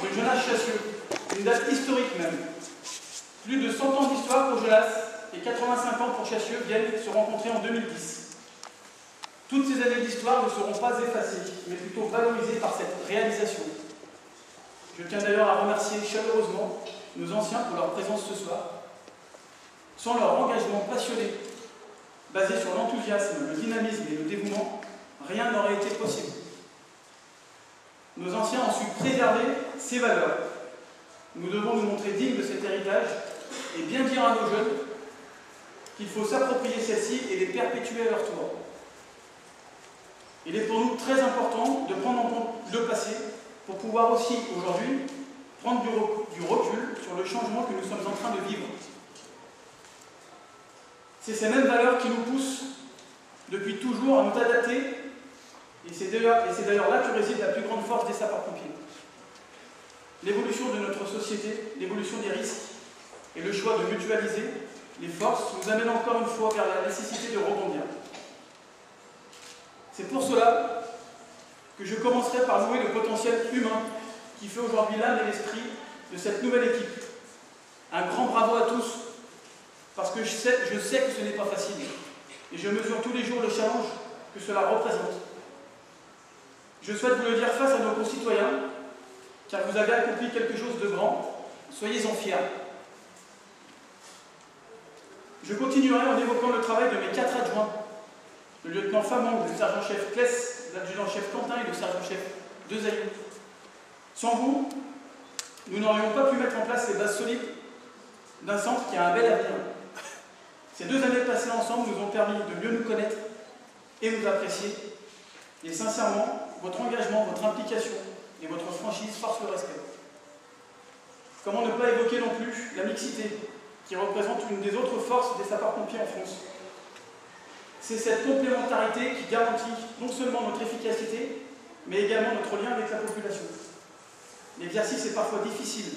de Genasse-Chassieux, une date historique même. Plus de 100 ans d'histoire pour Genasse et 85 ans pour Chassieux viennent se rencontrer en 2010. Toutes ces années d'histoire ne seront pas effacées, mais plutôt valorisées par cette réalisation. Je tiens d'ailleurs à remercier chaleureusement nos anciens pour leur présence ce soir. Sans leur engagement passionné, basé sur l'enthousiasme, le dynamisme et le dévouement, rien n'aurait été possible. Nos anciens ont su préserver ces valeurs. Nous devons nous montrer dignes de cet héritage et bien dire à nos jeunes qu'il faut s'approprier celles-ci et les perpétuer à leur tour. Il est pour nous très important de prendre en compte le passé pour pouvoir aussi, aujourd'hui, prendre du recul sur le changement que nous sommes en train de vivre. C'est ces mêmes valeurs qui nous poussent depuis toujours à nous adapter, et c'est d'ailleurs là que réside la plus grande force des sapeurs-pompiers. L'évolution de notre société, l'évolution des risques et le choix de mutualiser les forces nous amènent encore une fois vers la nécessité de rebondir. C'est pour cela que je commencerai par louer le potentiel humain qui fait aujourd'hui l'âme et l'esprit de cette nouvelle équipe. Un grand bravo à tous, parce que je sais que ce n'est pas facile, et je mesure tous les jours le challenge que cela représente. Je souhaite vous le dire face à nos concitoyens, car vous avez accompli quelque chose de grand, soyez-en fiers. Je continuerai en évoquant le travail de mes 4 adjoints, le lieutenant Famon, le sergent-chef Kless, l'adjudant-chef Quentin et le sergent-chef Desailly. Sans vous, nous n'aurions pas pu mettre en place les bases solides d'un centre qui a un bel avenir. Ces 2 années passées ensemble nous ont permis de mieux nous connaître et nous apprécier. Et sincèrement, votre engagement, votre implication et votre franchise forcent le respect. Comment ne pas évoquer non plus la mixité, qui représente une des autres forces des sapeurs-pompiers en France. C'est cette complémentarité qui garantit non seulement notre efficacité, mais également notre lien avec la population. L'exercice est parfois difficile,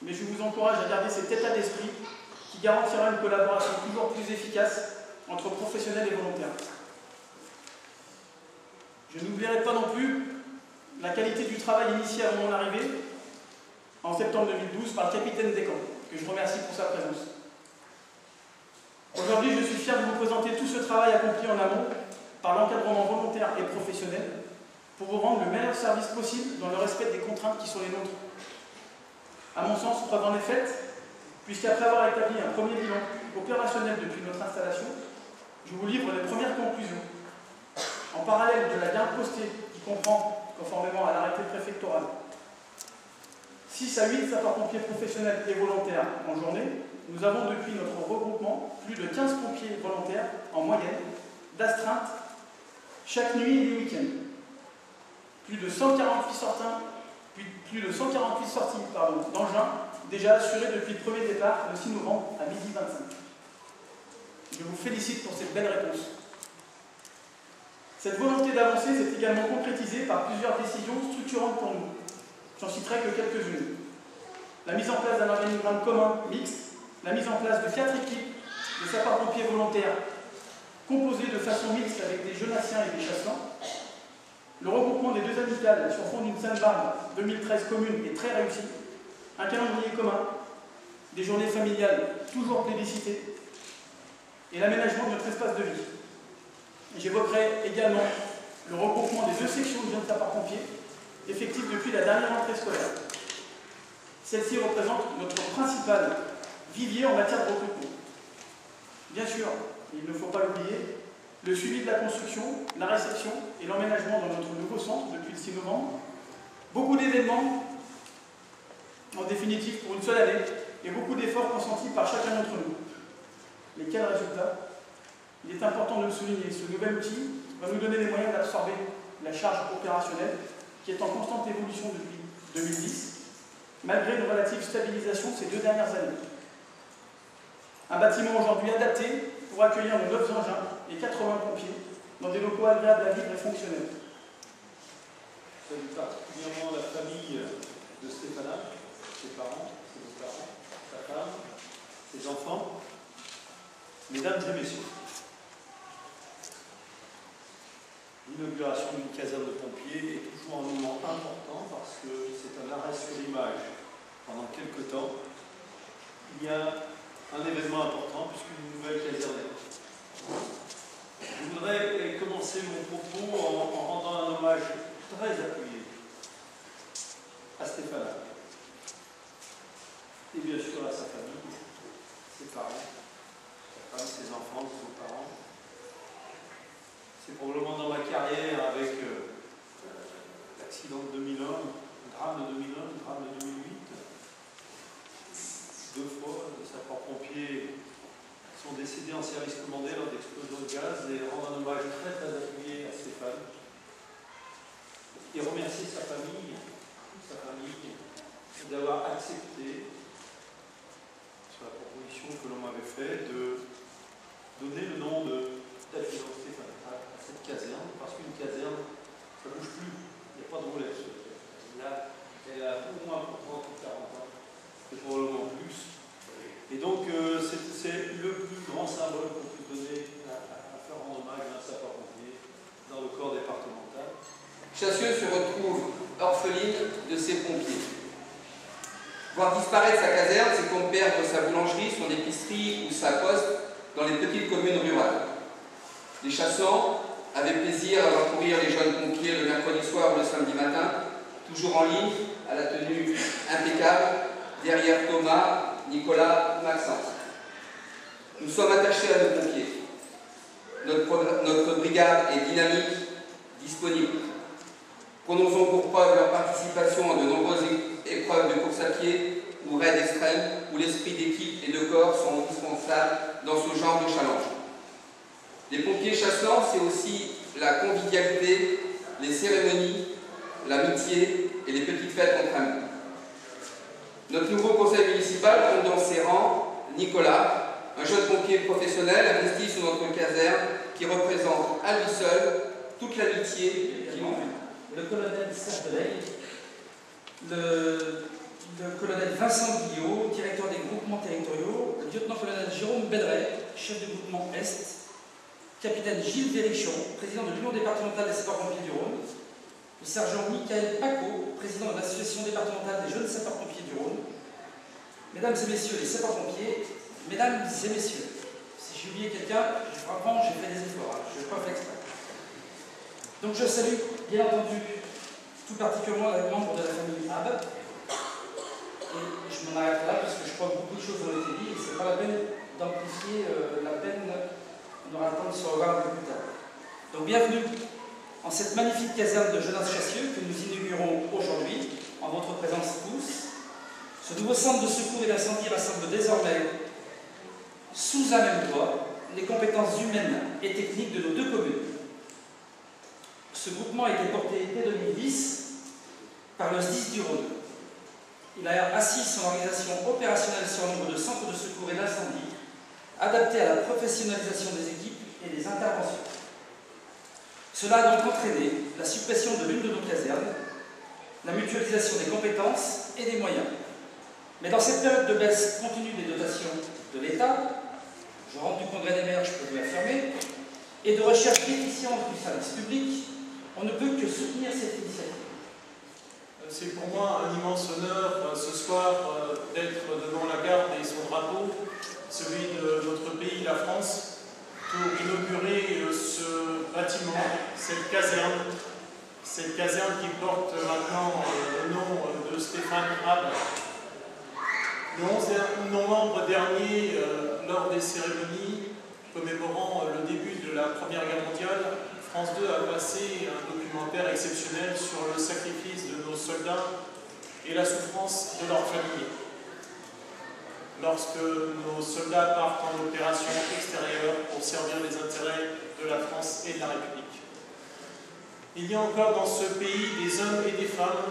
mais je vous encourage à garder cet état d'esprit qui garantira une collaboration toujours plus efficace entre professionnels et volontaires. Je n'oublierai pas non plus la qualité du travail initié à mon arrivée en septembre 2012 par le capitaine Descamps, que je remercie pour sa présence. Aujourd'hui, je suis fier de vous présenter tout ce travail accompli en amont par l'encadrement volontaire et professionnel pour vous rendre le meilleur service possible dans le respect des contraintes qui sont les nôtres. À mon sens, preuve en est faite, puisqu'après avoir établi un premier bilan opérationnel depuis notre installation, je vous livre les premières conclusions. En parallèle de la garde postée qui comprend, conformément à l'arrêté préfectoral, 6 à 8 sapeurs-pompiers professionnels et volontaires en journée, nous avons depuis notre regroupement plus de 15 pompiers volontaires en moyenne d'astreinte chaque nuit et les week-ends. Plus de 148 sorties d'engins déjà assurées depuis le premier départ le 6 novembre à 12h25. Je vous félicite pour cette belle réponse. Cette volonté d'avancer s'est également concrétisée par plusieurs décisions structurantes pour nous. J'en citerai que quelques-unes. La mise en place d'un organigramme commun, mixte, la mise en place de 4 équipes de sapeurs-pompiers volontaires composées de façon mixte avec des Genassiens et des Chasselants, le regroupement des 2 amicales sur fond d'une Sainte-Barbe 2013 commune est très réussi, un calendrier commun, des journées familiales toujours plébiscitées et l'aménagement de notre espace de vie. J'évoquerai également le regroupement des 2 sections de jeunes sapeurs-pompiers effectives depuis la dernière rentrée scolaire. Celle-ci représente notre principal vivier en matière de recrutement. Bien sûr, il ne faut pas l'oublier, le suivi de la construction, la réception et l'emménagement dans notre nouveau centre depuis le 6 novembre. Beaucoup d'événements, en définitive pour une seule année, et beaucoup d'efforts consentis par chacun d'entre nous. Mais quel résultat? Il est important de le souligner, ce nouvel outil va nous donner les moyens d'absorber la charge opérationnelle qui est en constante évolution depuis 2010, malgré une relative stabilisation ces 2 dernières années. Un bâtiment aujourd'hui adapté pour accueillir nos 9 engins et 80 pompiers dans des locaux agréables à vivre et fonctionnels. Je salue particulièrement la famille de Stéphana, ses parents, ses beaux-parents, sa femme, ses enfants. Mesdames et messieurs, l'inauguration d'une caserne de pompiers est toujours un moment important parce que c'est un arrêt apparaissent sur l'image pendant quelques temps, il y a un événement important puisqu'une nouvelle caserne est construite. Je voudrais commencer mon propos en rendant un hommage très appuyé à Stéphane et bien sûr à sa famille, ses parents, sa femme, ses enfants, ses beaux-parents. C'est probablement dans ma carrière avec l'accident de 2001, le drame de 2001, le drame de 2008, deux fois, les sapeurs-pompiers sont décédés en service commandé lors d'explosions de gaz, et rendre un hommage très très appuyé à Stéphane et remercier sa famille d'avoir accepté, sur la proposition que l'on m'avait faite, de donner le nom d'adjudant Stéphane à cette caserne, parce qu'une caserne, ça ne bouge plus, il n'y a pas de relève sur cette caserne. Là, elle a au moins 30 ou 40 ans, et probablement plus. Et donc, c'est le plus grand symbole qu'on peut donner à faire en hommage à un sapeur-pompier dans le corps départemental. Chassieux se retrouve orpheline de ses pompiers. Voir disparaître sa caserne, c'est comme perdre sa boulangerie, son épicerie ou sa poste dans les petites communes rurales. Les chassants avaient plaisir à voir courir les jeunes pompiers le mercredi soir ou le samedi matin, toujours en ligne, à la tenue impeccable, derrière Thomas, Nicolas ou Maxence. Nous sommes attachés à nos pompiers. Notre brigade est dynamique, disponible. Prononçons pour preuve leur participation à de nombreuses épreuves de course à pied ou raids extrêmes, où l'esprit d'équipe et de corps sont indispensables dans ce genre de challenge. Les pompiers chassants, c'est aussi la convivialité, les cérémonies, l'amitié et les petites fêtes entre amis. Notre nouveau conseil municipal compte dans ses rangs Nicolas, un jeune pompier professionnel investi sur notre caserne qui représente à lui seul toute l'amitié qui nous unit. Le colonel Serdelay, le colonel Vincent Guillot, directeur des groupements territoriaux, le lieutenant-colonel Jérôme Bedret, chef du groupement Est, capitaine Gilles Vérichon, président de l'Union départementale des sapeurs-pompiers du Rhône, le sergent Michael Paco, président de l'association départementale des jeunes sapeurs-pompiers du Rhône, mesdames et messieurs les sapeurs-pompiers, mesdames et messieurs, si j'ai oublié quelqu'un, je comprends, j'ai fait des efforts, je n'ai pas fait exprès. Donc je salue bien entendu tout particulièrement les membres de la famille Ab. Et je m'en arrête là parce que je crois que beaucoup de choses ont été dites et ce n'est pas la peine d'amplifier la peine, on aura le temps de se revoir un peu plus tard. Donc bienvenue en cette magnifique caserne de Genasse-Chassieux que nous inaugurons aujourd'hui, en votre présence tous. Ce nouveau centre de secours et d'incendie rassemble désormais sous un même toit les compétences humaines et techniques de nos deux communes. Ce groupement a été porté dès 2010 par le SDIS du Rhône. Il a assis son organisation opérationnelle sur un nombre de centres de secours et d'incendie adaptés à la professionnalisation des équipes et des interventions. Cela a donc entraîné la suppression de l'une de nos casernes, la mutualisation des compétences et des moyens. Mais dans cette période de baisse continue des dotations de l'État, je rentre du congrès des maires, je peux vous l'affirmer, et de recherche efficiente du service public, on ne peut que soutenir cette initiative. C'est pour moi un immense honneur ce soir d'être devant la garde et son drapeau, celui de notre pays, la France, pour inaugurer ce bâtiment, cette caserne qui porte maintenant le nom de Stéphane Ab. Le 11 novembre dernier, lors des cérémonies commémorant le début de la Première Guerre mondiale, France 2 a passé un documentaire exceptionnel sur le sacrifice de nos soldats et la souffrance de leurs familles. Lorsque nos soldats partent en opération extérieure pour servir les intérêts de la France et de la République. Il y a encore dans ce pays des hommes et des femmes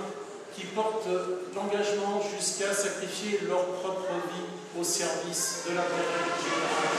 qui portent l'engagement jusqu'à sacrifier leur propre vie au service de la patrie générale.